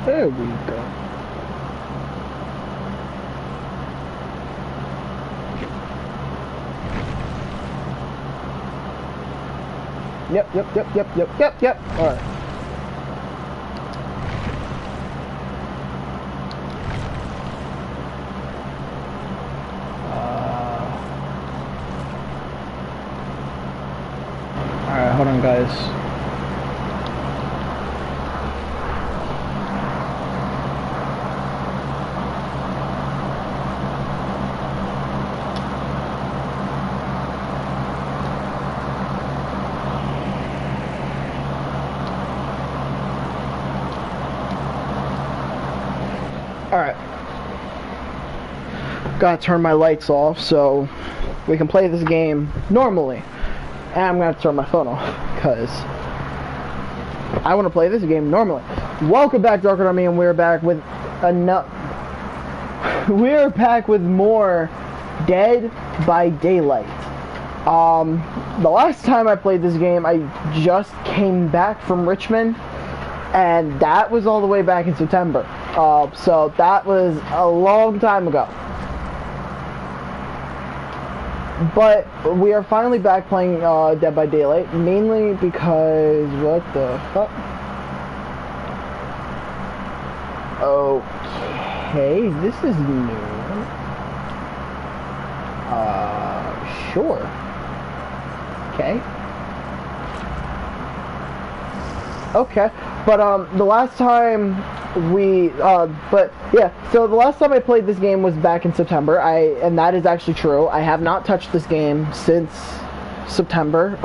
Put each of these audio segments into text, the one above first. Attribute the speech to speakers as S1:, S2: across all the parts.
S1: There we go. Yep. Alright. Alright, hold on, guys. Alright. Gotta turn my lights off so we can play this game normally. And I'm gonna have to turn my phone off because I want to play this game normally. Welcome back, Dark Army, and we're back with we're back with more Dead by Daylight. The last time I played this game, I just came back from Richmond, and that was all the way back in September. So that was a long time ago. But we are finally back playing Dead by Daylight, mainly because, what the fuck? Okay, this is new. Sure. Okay. Okay, but the last time so the last time I played this game was back in September. And that is actually true. I have not touched this game since September,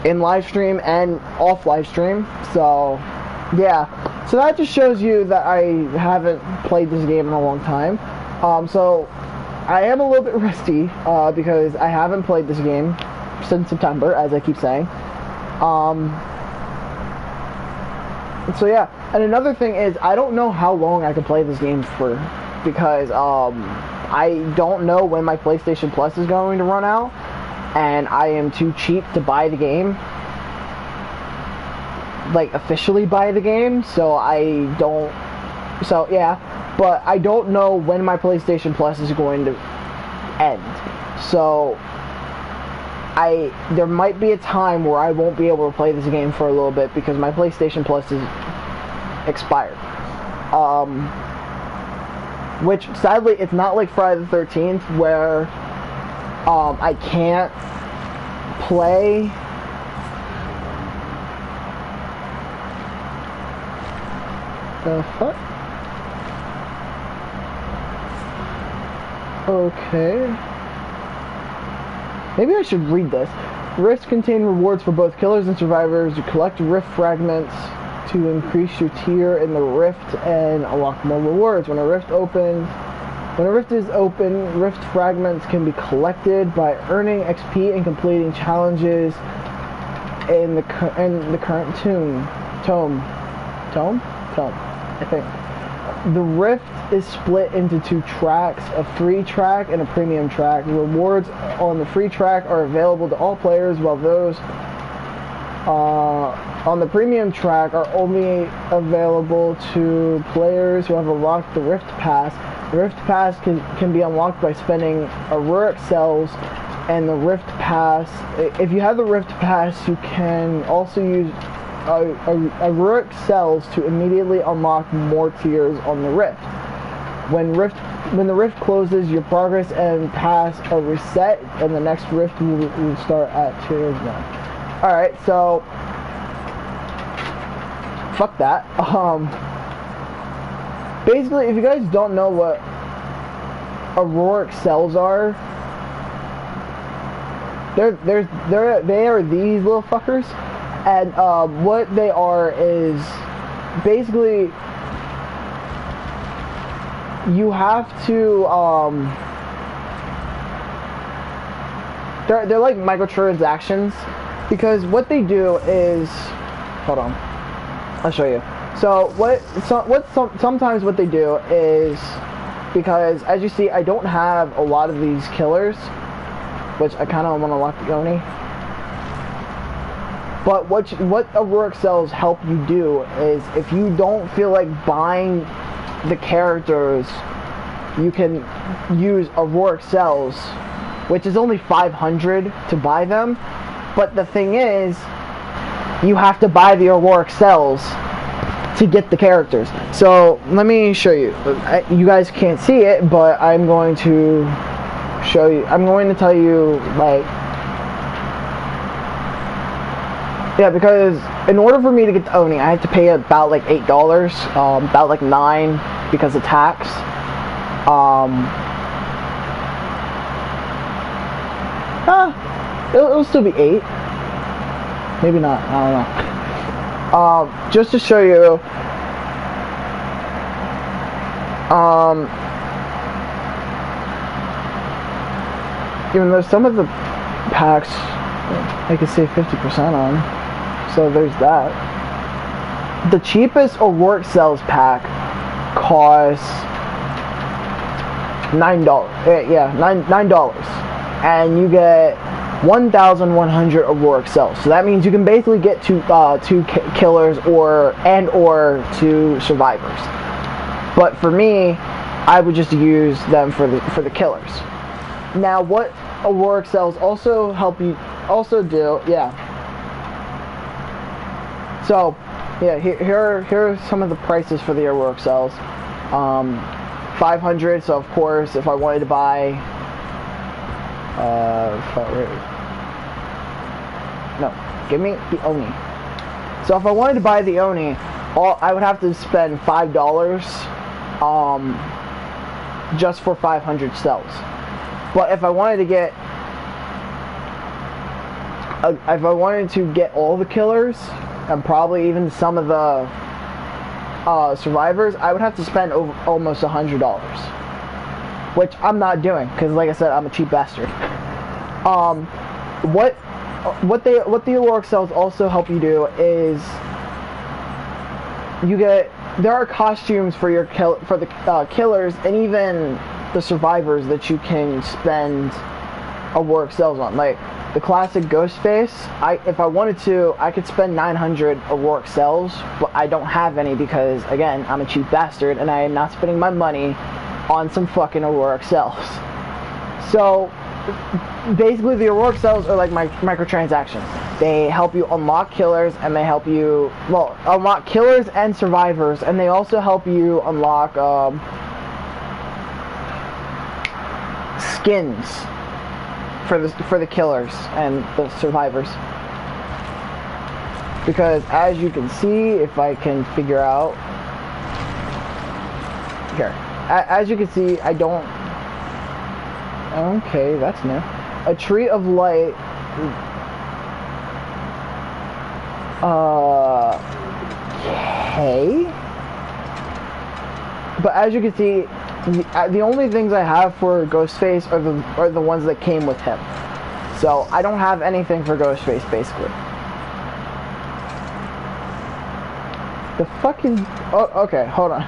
S1: in live stream and off live stream. So, yeah. So that just shows you that I haven't played this game in a long time. So I am a little bit rusty, because I haven't played this game since September, as I keep saying. So yeah, and another thing is, I don't know how long I can play this game for, because I don't know when my PlayStation Plus is going to run out, and I am too cheap to buy the game, like officially buy the game, so yeah, but I don't know when my PlayStation Plus is going to end, so there might be a time where I won't be able to play this game for a little bit because my PlayStation Plus is expired. Which sadly, it's not like Friday the 13th where I can't play. The fuck? Okay. Maybe I should read this. Rifts contain rewards for both killers and survivors. You collect rift fragments to increase your tier in the rift and unlock more rewards. When a rift is open, rift fragments can be collected by earning XP and completing challenges in the current tome, I think. The rift is split into two tracks, a free track and a premium track. Rewards on the free track are available to all players, while those on the premium track are only available to players who have unlocked the Rift Pass. The Rift Pass can be unlocked by spending Auroric cells, and the Rift Pass, if you have the Rift Pass, you can also use Auroric cells to immediately unlock more tiers on the Rift. When the Rift closes, your progress and pass are reset, and the next Rift will start at tier 1. Alright, so fuck that. Basically, if you guys don't know what Auroric cells are, they are these little fuckers. And what they are is basically you have to they're like microtransactions, because what they do is, hold on, I'll show you. So sometimes what they do is, because as you see, I don't have a lot of these killers, which I kind of want to lock the Oni. But what Auroric cells help you do is, if you don't feel like buying the characters, you can use Auroric cells, which is only 500 to buy them. But the thing is, you have to buy the Auroric cells to get the characters. So let me show you. You guys can't see it, but I'm going to show you. I'm going to tell you, like, yeah, because in order for me to get the Oni, I had to pay about like $8, about like $9 because of tax. It'll still be 8. Maybe not. I don't know. Just to show you. Even though some of the packs I could save 50% on, so there's that. The cheapest Auroric Cells pack costs $9. Yeah, $9, and you get 1,100 Auroric Cells. So that means you can basically get two killers or 2 survivors. But for me, I would just use them for the killers. Now, what Auroric Cells also help you do, yeah. So, yeah, here are some of the prices for the Auroric Cells. 500. So of course, if I wanted to buy, no, give me the Oni. So if I wanted to buy the Oni, I would have to spend $5, just for 500 cells. But if I wanted to get, all the killers, and probably even some of the survivors, I would have to spend almost $100, which I'm not doing, because like I said, I'm a cheap bastard. What the Auroric Cells also help you do is there are costumes for the killers and even the survivors that you can spend Auroric Cells on. Like the classic Ghostface, if I wanted to, I could spend 900 Auroric Cells, but I don't have any because, again, I'm a cheap bastard and I am not spending my money on some fucking Auroric Cells. So basically, the Auroric Cells are like microtransactions. They help you unlock killers, and they help you, well, unlock killers and survivors, and they also help you unlock skins for the killers and the survivors. Because as you can see, if I can figure out here, as you can see, I don't. Okay, that's new. A Tree of Light. Okay. But as you can see, the only things I have for Ghostface are the ones that came with him. So I don't have anything for Ghostface, basically. The fuck is... Oh, okay, hold on.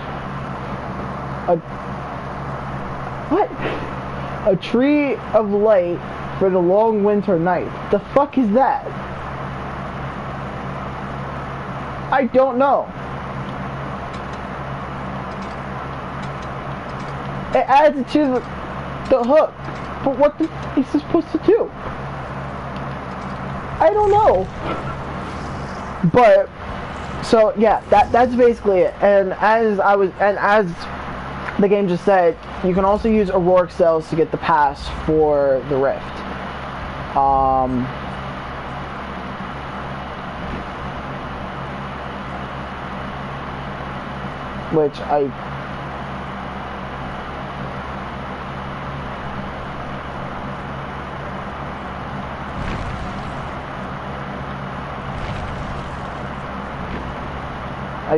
S1: What? A Tree of Light for the Long Winter Night. The fuck is that? I don't know. It adds it to the hook. But what the f is this supposed to do? I don't know. But so yeah, that's basically it. And as the game just said, you can also use Auroric Cells to get the pass for the Rift. Which I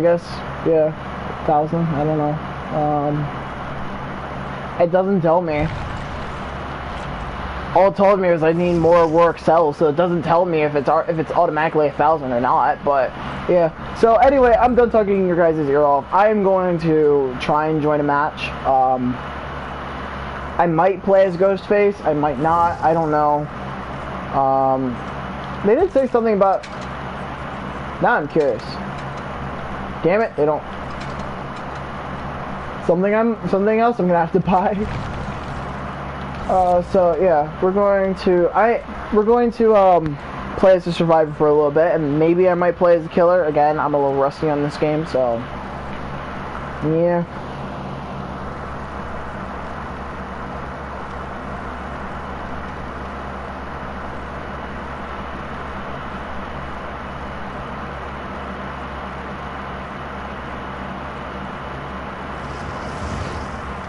S1: guess, yeah, 1,000, I don't know. It doesn't tell me. All it told me was I need more Auroric Cells, so it doesn't tell me if it's automatically 1,000 or not. But yeah. So anyway, I'm done talking your guys' ear off. I am going to try and join a match. I might play as Ghostface. I might not. I don't know. They did say something about Now I'm curious. Damn it, they don't. Something else I'm gonna have to buy. So yeah, we're going to play as a survivor for a little bit, and maybe I might play as a killer. Again, I'm a little rusty on this game, so yeah.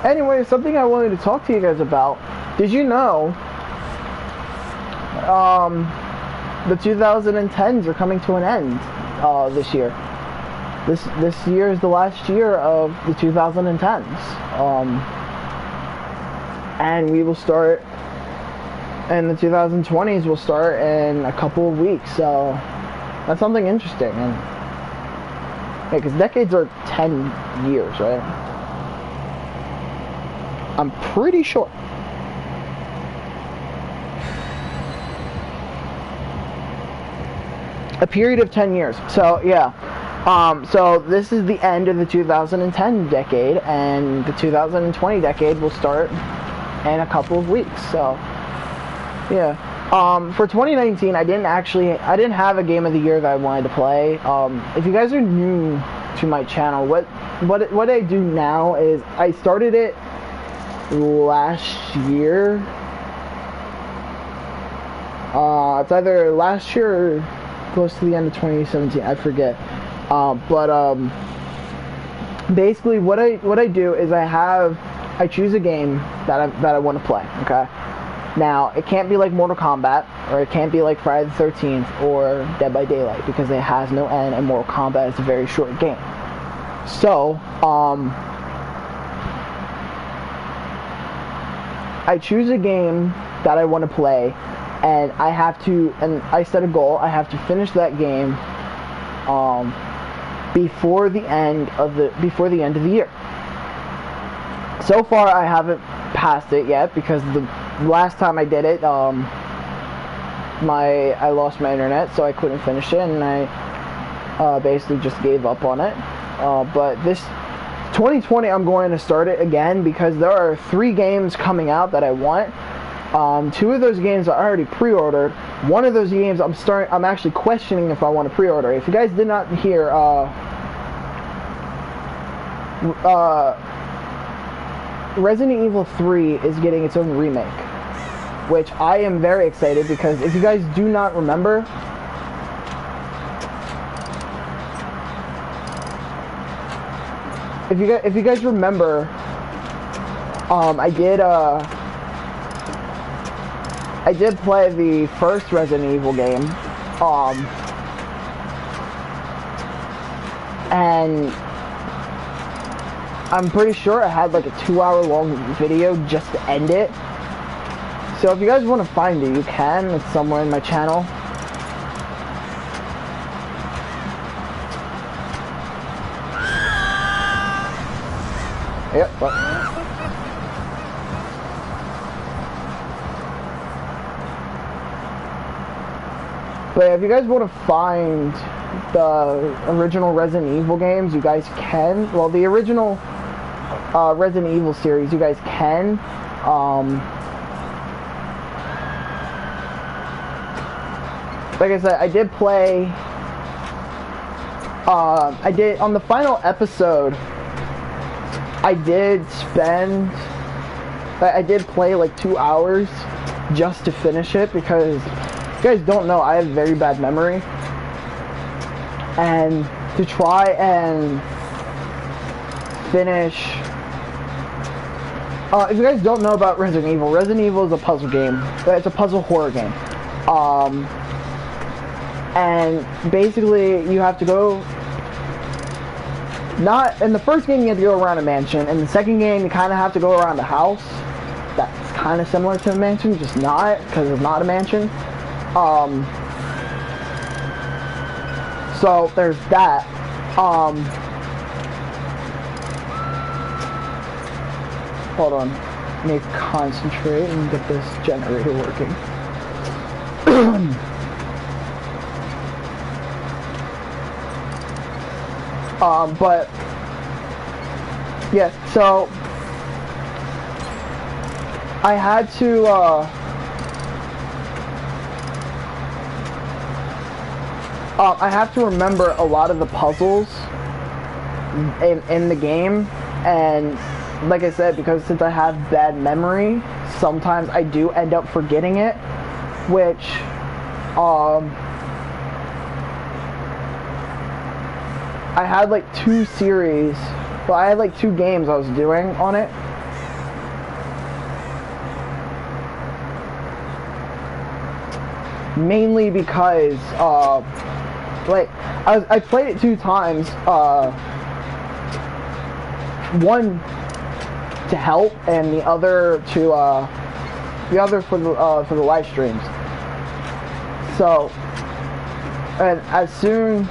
S1: Anyway, something I wanted to talk to you guys about. Did you know the 2010s are coming to an end this year? This year is the last year of the 2010s. And we will start, and the 2020s will start in a couple of weeks. So that's something interesting. And yeah, because decades are 10 years, right? I'm pretty sure. A period of 10 years. So yeah. So this is the end of the 2010 decade, and the 2020 decade will start in a couple of weeks. So yeah. For 2019, I didn't have a game of the year that I wanted to play. If you guys are new to my channel, what I do now is I started it last year. It's either last year or close to the end of 2017. I forget. Basically, what I do is I choose a game that I want to play. Okay. Now it can't be like Mortal Kombat, or it can't be like Friday the 13th or Dead by Daylight, because it has no end, and Mortal Kombat is a very short game. So I choose a game that I want to play, and I set a goal. I have to finish that game before the end of the year. So far, I haven't passed it yet, because the last time I did it, I lost my internet, so I couldn't finish it, and I basically just gave up on it. But this 2020, I'm going to start it again, because there are 3 games coming out that I want. 2 of those games I already pre-ordered. One of those games I'm actually questioning if I want to pre-order. If you guys did not hear, Resident Evil 3 is getting its own remake, which I am very excited, because if you guys do not remember, if you guys remember, I did play the first Resident Evil game, and I'm pretty sure I had like a 2-hour long video just to end it. So if you guys want to find it, you can. It's somewhere in my channel. Yep. But if you guys want to find the original Resident Evil games, you guys can. Well, the original Resident Evil series, you guys can. Like I said, I did play. On the final episode, I did play like 2 hours just to finish it, because if you guys don't know, I have very bad memory. And to try and finish, if you guys don't know about Resident Evil is a puzzle game. It's a puzzle horror game. And basically you have to go, not in the first game you have to go around a mansion. In the second game you kind of have to go around a house that's kind of similar to a mansion, just not, because it's not a mansion. So there's that. Hold on, let me concentrate and get this generator working. But yeah, so I had to I have to remember a lot of the puzzles in the game, and like I said, because since I have bad memory, sometimes I do end up forgetting it, which I had like two games I was doing on it. Mainly because like I played it 2 times, one to help and the other for the live streams. So, and as soon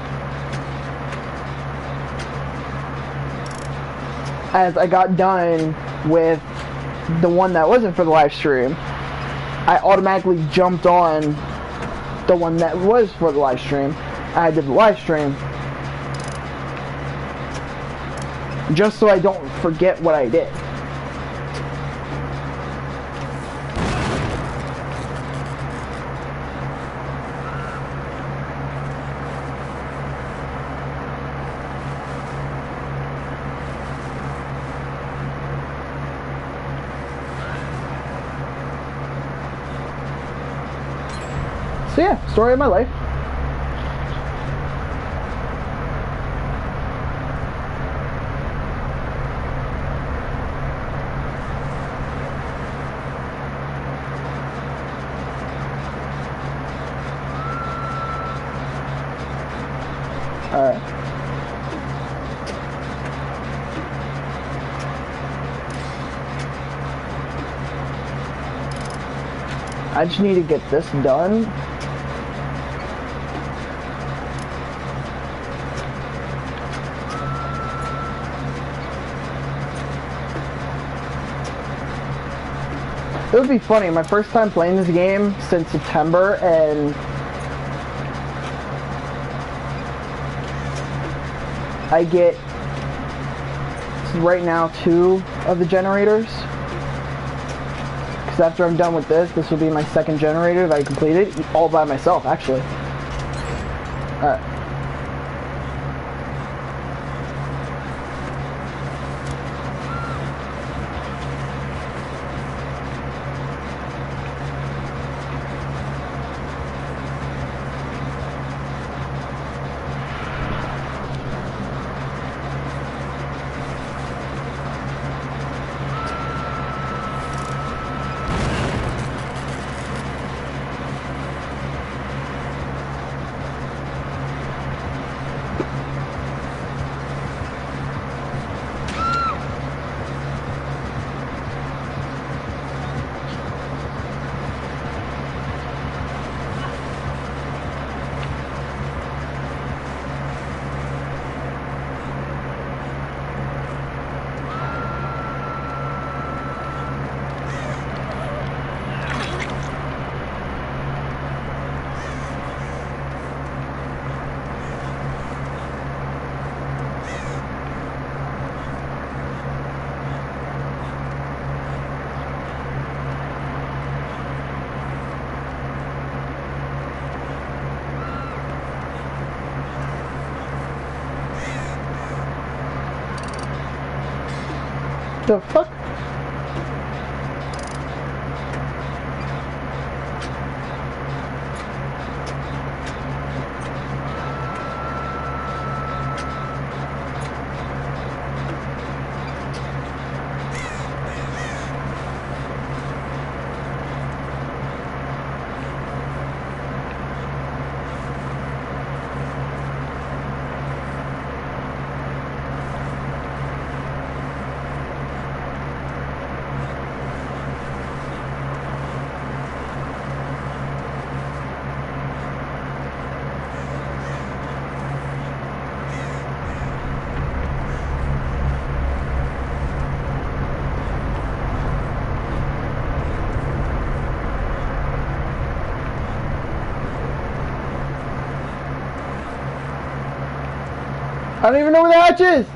S1: as I got done with the one that wasn't for the live stream, I automatically jumped on the one that was for the live stream. I did the live stream just so I don't forget what I did. So yeah, story of my life. Alright. I just need to get this done. It would be funny, my first time playing this game since September, and I get right now 2 of the generators. Because after I'm done with this will be my 2nd generator that I completed, all by myself, actually. Alright. The fuck? I don't even know where the hatch is!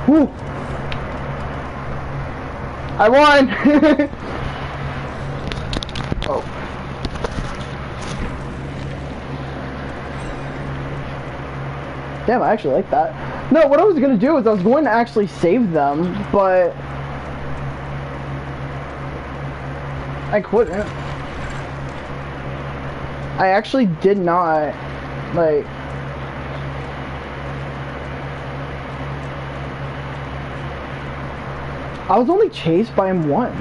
S1: Woo! I won! Oh. Damn, I actually like that. No, what I was gonna do is I was going to actually save them, but I couldn't. I actually did not, like... I was only chased by him once.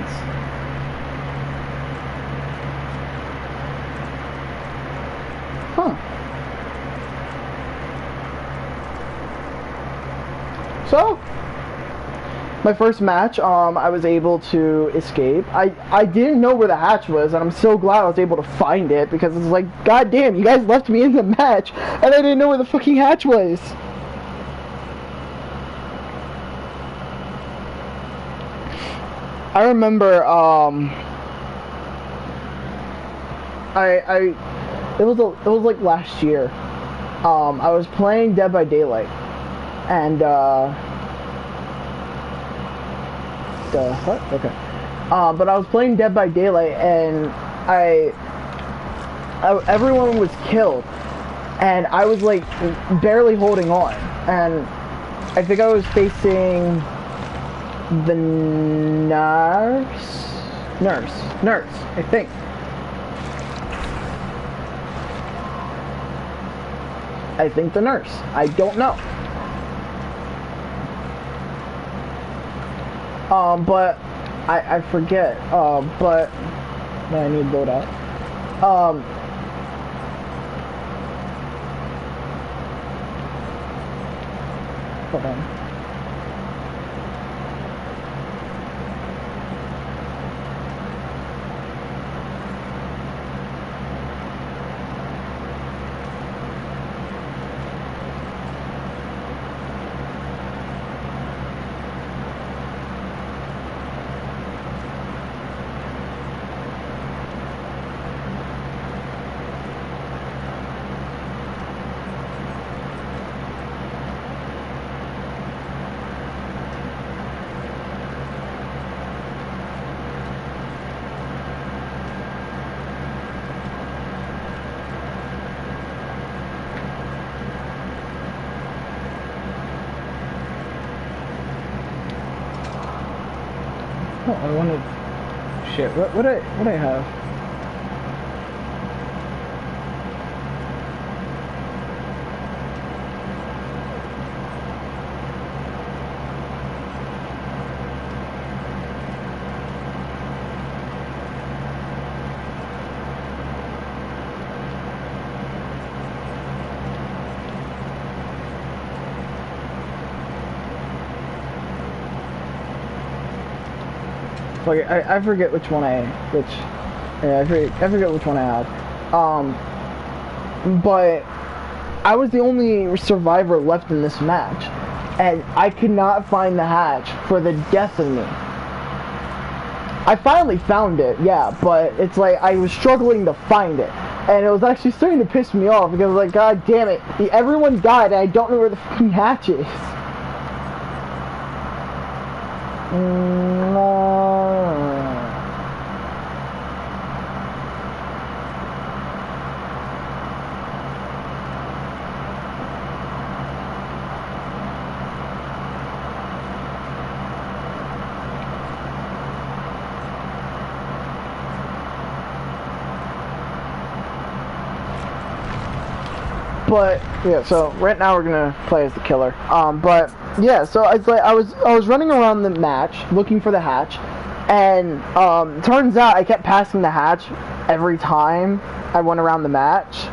S1: Huh. So, my first match, I was able to escape. I didn't know where the hatch was, and I'm so glad I was able to find it, because it's like, god damn, you guys left me in the match, and I didn't know where the fucking hatch was. I remember, it was like last year. I was playing Dead by Daylight, and what? Okay. But I was playing Dead by Daylight, and everyone was killed, and I was like barely holding on, and I think I was facing the nurse, I think. I think the nurse. I don't know. But I forget. But I need to load out. Hold on. Oh, I wanted... Shit, what I have? Like, I forget which one I forget which one I had. But I was the only survivor left in this match, and I could not find the hatch for the death of me. I finally found it, yeah, but it's like I was struggling to find it, and it was actually starting to piss me off because like, god damn it, everyone died and I don't know where the fucking hatch is. But yeah, so right now we're gonna play as the killer. But yeah, so it's like I was running around the match looking for the hatch, and turns out I kept passing the hatch every time I went around the match.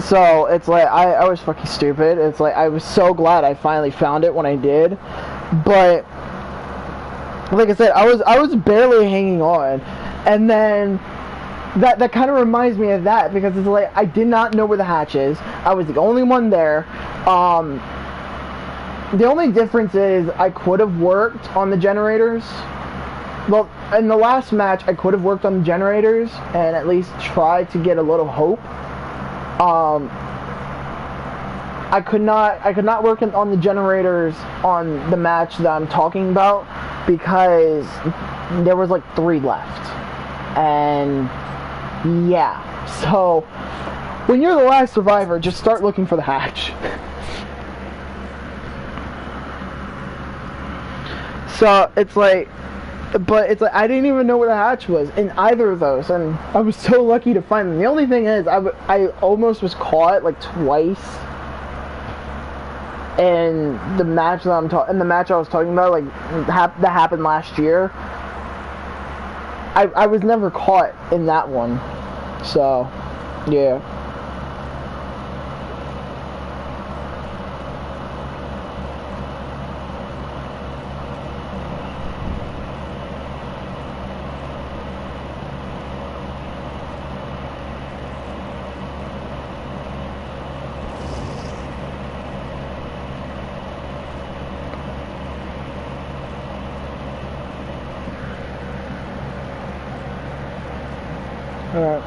S1: So it's like I was fucking stupid. It's like I was so glad I finally found it when I did, but like I said, I was barely hanging on, and then. That kind of reminds me of that, because it's like I did not know where the hatch is. I was the only one there. The only difference is I could have worked on the generators. Well, in the last match, I could have worked on the generators and at least tried to get a little hope. I could not work on the generators on the match that I'm talking about because there was like 3 left, and. Yeah, so when you're the last survivor, just start looking for the hatch. So it's like, but it's like I didn't even know where the hatch was in either of those, and I was so lucky to find them. The only thing is, I almost was caught like twice in the match that in the match I was talking about, like that happened last year. I was never caught in that one, so yeah. Alright.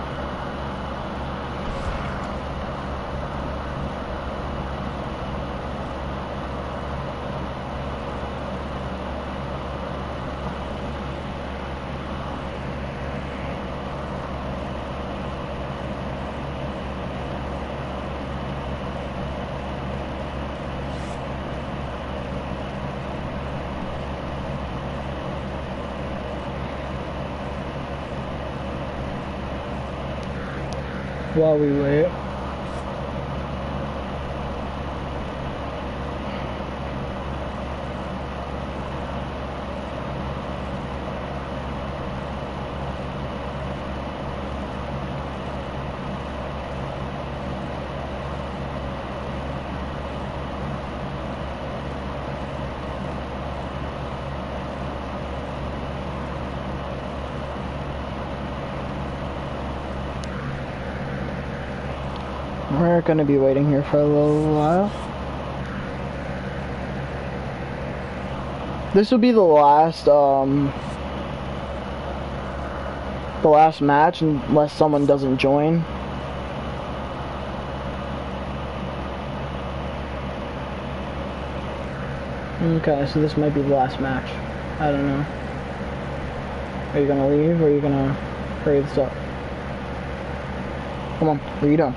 S1: While we wait. We're gonna be waiting here for a little while. This will be the last match unless someone doesn't join. Okay, so this might be the last match. I don't know. Are you gonna leave or are you gonna hurry this up? Come on, what are you doing?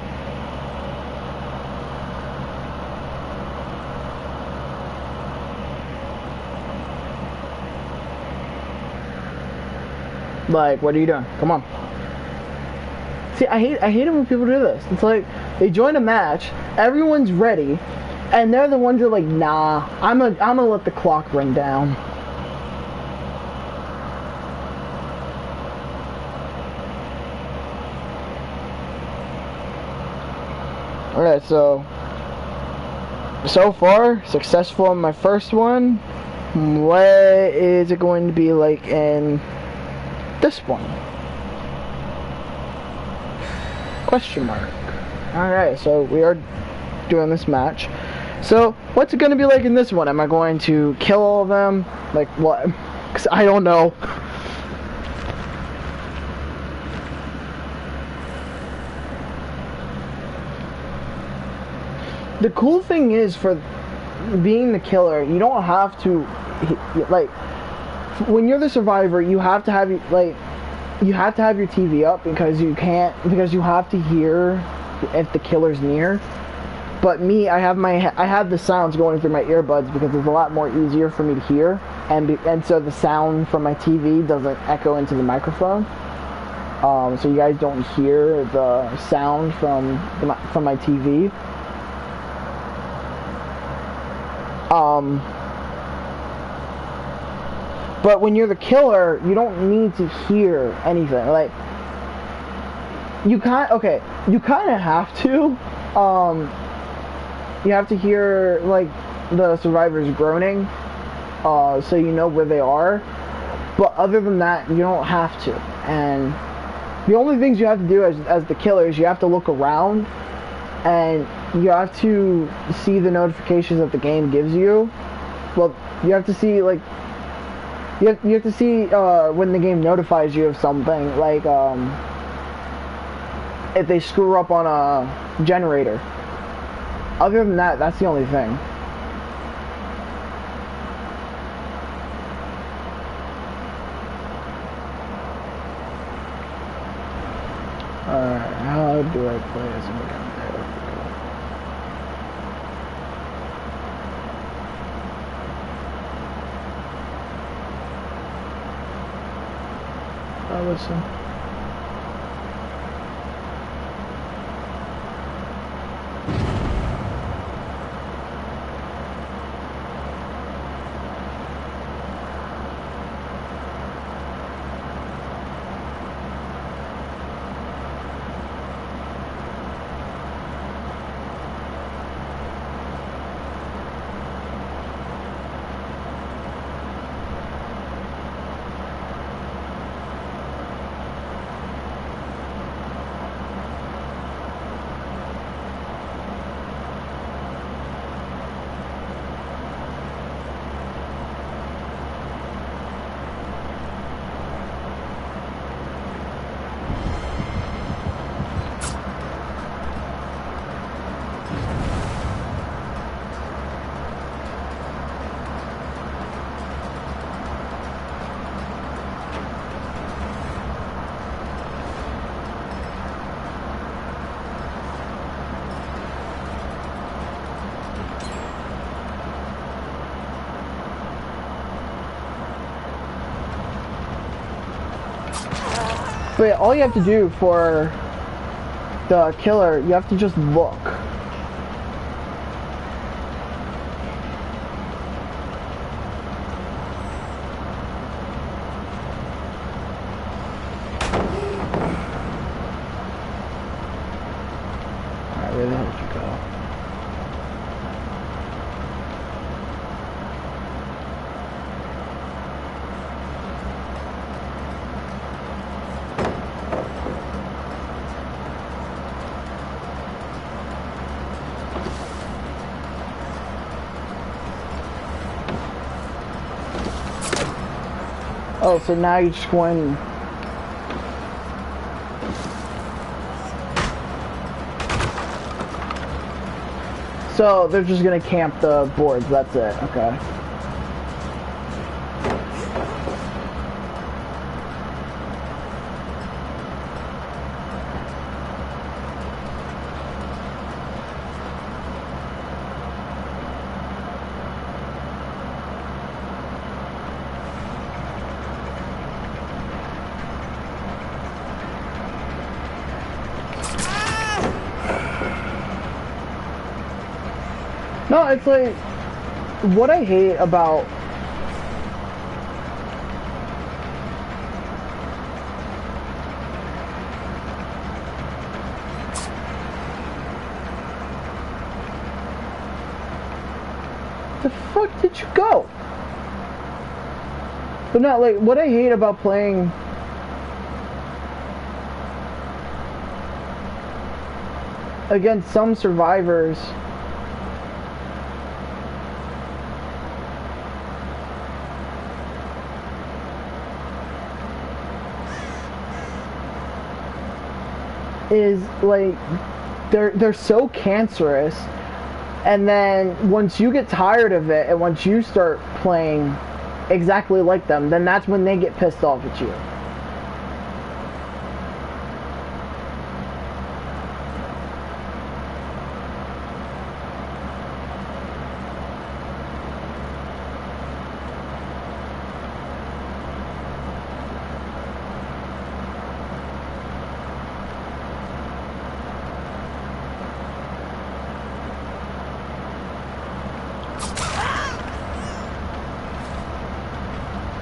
S1: Like, what are you doing? Come on. See, I hate it when people do this. It's like they join a match, everyone's ready, and they're the ones who are like, nah, I'm gonna let the clock run down. Alright, so far, successful in my first one. What is it going to be like in this one? Question mark. Alright, so we are doing this match. So, what's it going to be like in this one? Am I going to kill all of them? Like, what? Because I don't know. The cool thing is, for being the killer, you don't have to, like, when you're the survivor, you have to have, like, you have to have your TV up because you have to hear if the killer's near. But me, I have the sounds going through my earbuds because it's a lot more easier for me to hear, and so the sound from my TV doesn't echo into the microphone. so you guys don't hear the sound from my TV. But when you're the killer, you don't need to hear anything. Like, you kind of have to. You have to hear, like, the survivors groaning, so you know where they are. But other than that, you don't have to. And the only things you have to do as the killer is you have to look around, and you have to see the notifications that the game gives you. Well, you have to see, like, you have to see when the game notifies you of something, like if they screw up on a generator. Other than that, that's the only thing. Alright, how do I play as a game? Listen. But all you have to do for the killer, you have to just look. Alright, where the hell did you go? Oh, so now you just go in. So they're just gonna camp the boards, that's it, okay. No, it's like, what I hate about the fuck did you go? But no, like, what I hate about playing against some survivors is like they're so cancerous, and then once you get tired of it and once you start playing exactly like them, then that's when they get pissed off at you.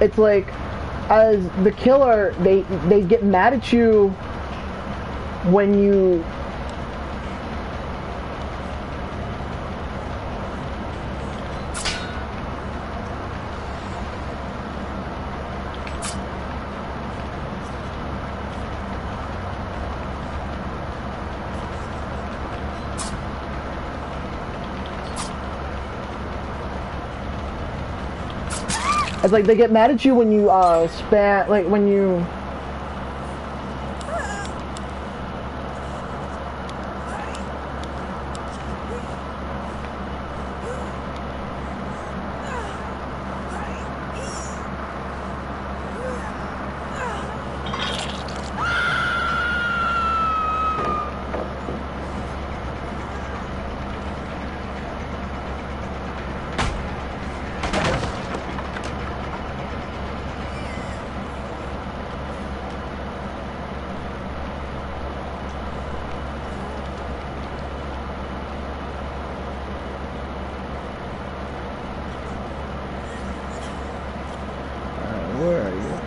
S1: it's like, as the killer, they get mad at you when you it's like they get mad at you when you spam, like when you where are you?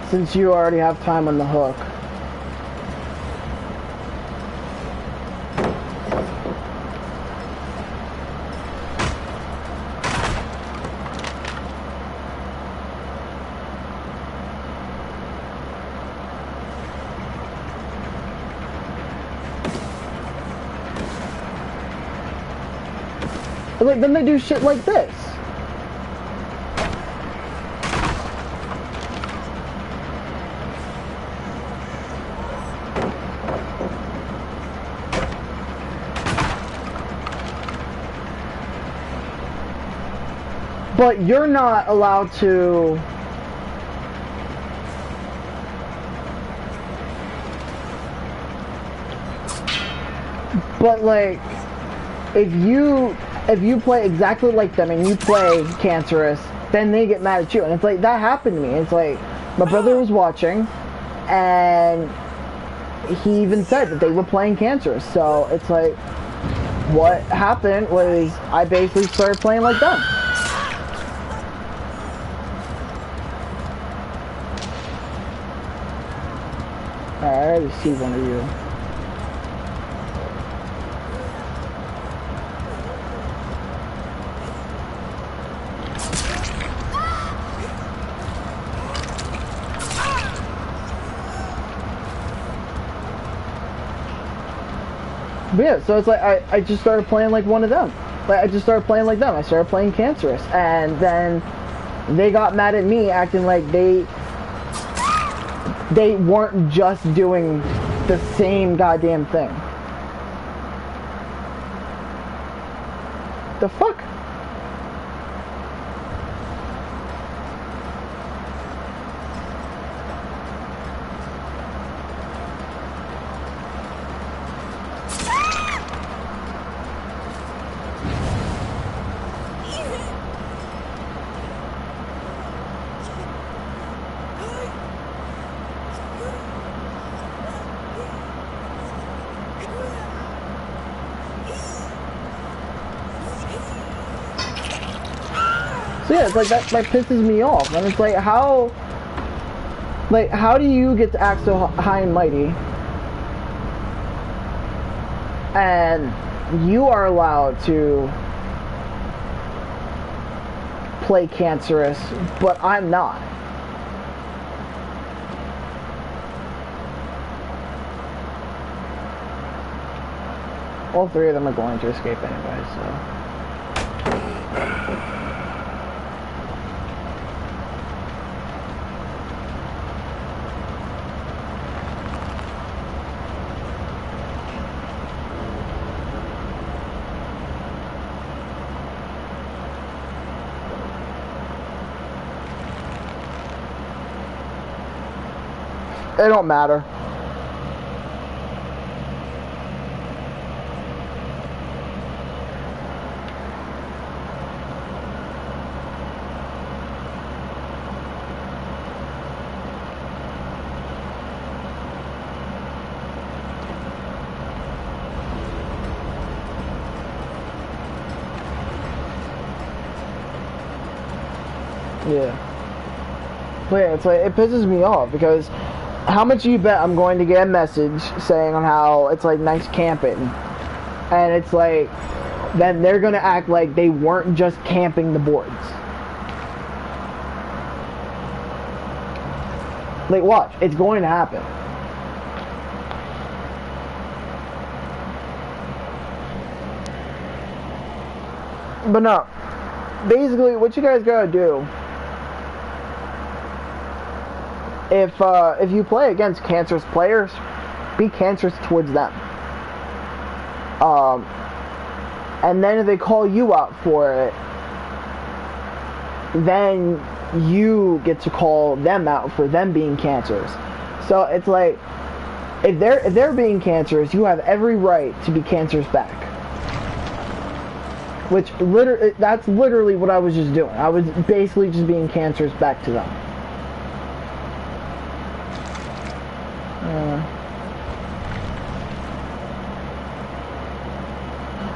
S1: Since you already have time on the hook. Like, then they do shit like this. But you're not allowed to but like if you play exactly like them and you play Cancerous, then they get mad at you. And it's like that happened to me. It's like my brother was watching and he even said that they were playing Cancerous. So it's like what happened was I basically started playing like them. I already see one of you. But yeah, so it's like I just started playing like one of them. Like I just started playing like them. I started playing Cancerous, and then they got mad at me, acting like they weren't just doing the same goddamn thing. The fuck? So yeah, it's like that pisses me off, and it's like how do you get to act so high and mighty, and you are allowed to play Cancerous, but I'm not. All three of them are going to escape anyway, so. It don't matter. Yeah. But yeah, it's like, it pisses me off because how much do you bet I'm going to get a message saying on how it's like nice camping, and it's like then they're gonna act like they weren't just camping the boards. Like, watch, it's going to happen. But no, basically what you guys gotta do, if you play against cancerous players, be cancerous towards them. And then if they call you out for it, then you get to call them out for them being cancerous. So it's like, if they're being cancerous, you have every right to be cancerous back. Which that's literally what I was just doing. I was basically just being cancerous back to them.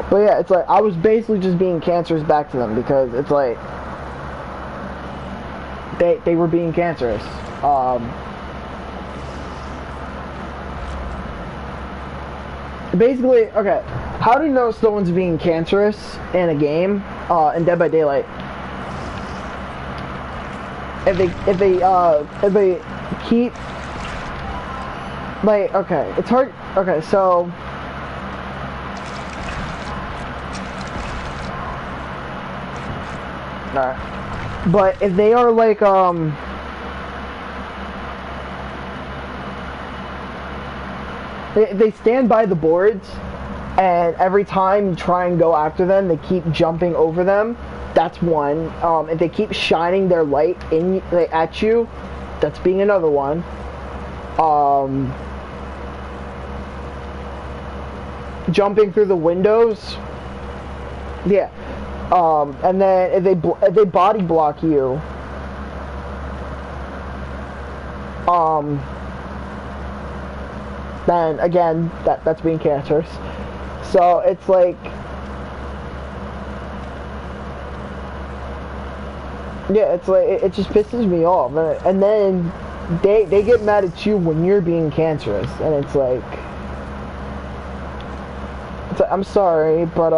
S1: But yeah, it's like I was basically just being cancerous back to them because it's like they were being cancerous. Basically, okay, how do you know someone's being cancerous in a game in Dead by Daylight? If they keep, like, okay, it's hard. Okay, so alright, but if they are like they stand by the boards, and every time you try and go after them, they keep jumping over them. That's one. If they keep shining their light at you, that's being another one. Jumping through the windows, yeah. And then if they body block you, then again that's being cancerous. So it's like, yeah, it's like it just pisses me off, and then they get mad at you when you're being cancerous, and it's like I'm sorry, but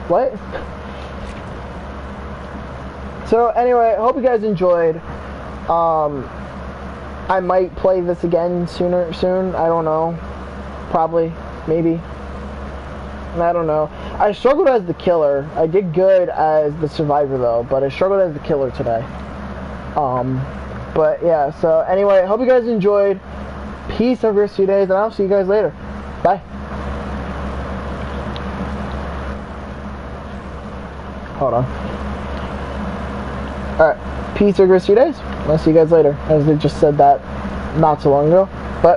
S1: what? So anyway, I hope you guys enjoyed. I might play this again soon. I don't know. Probably, maybe. I don't know. I struggled as the killer. I did good as the survivor though, but I struggled as the killer today. But yeah. So anyway, I hope you guys enjoyed. Peace over the rest of your days, and I'll see you guys later. Bye. Hold on. Alright. Peace over the rest of your days. I'll see you guys later. As they just said that not so long ago.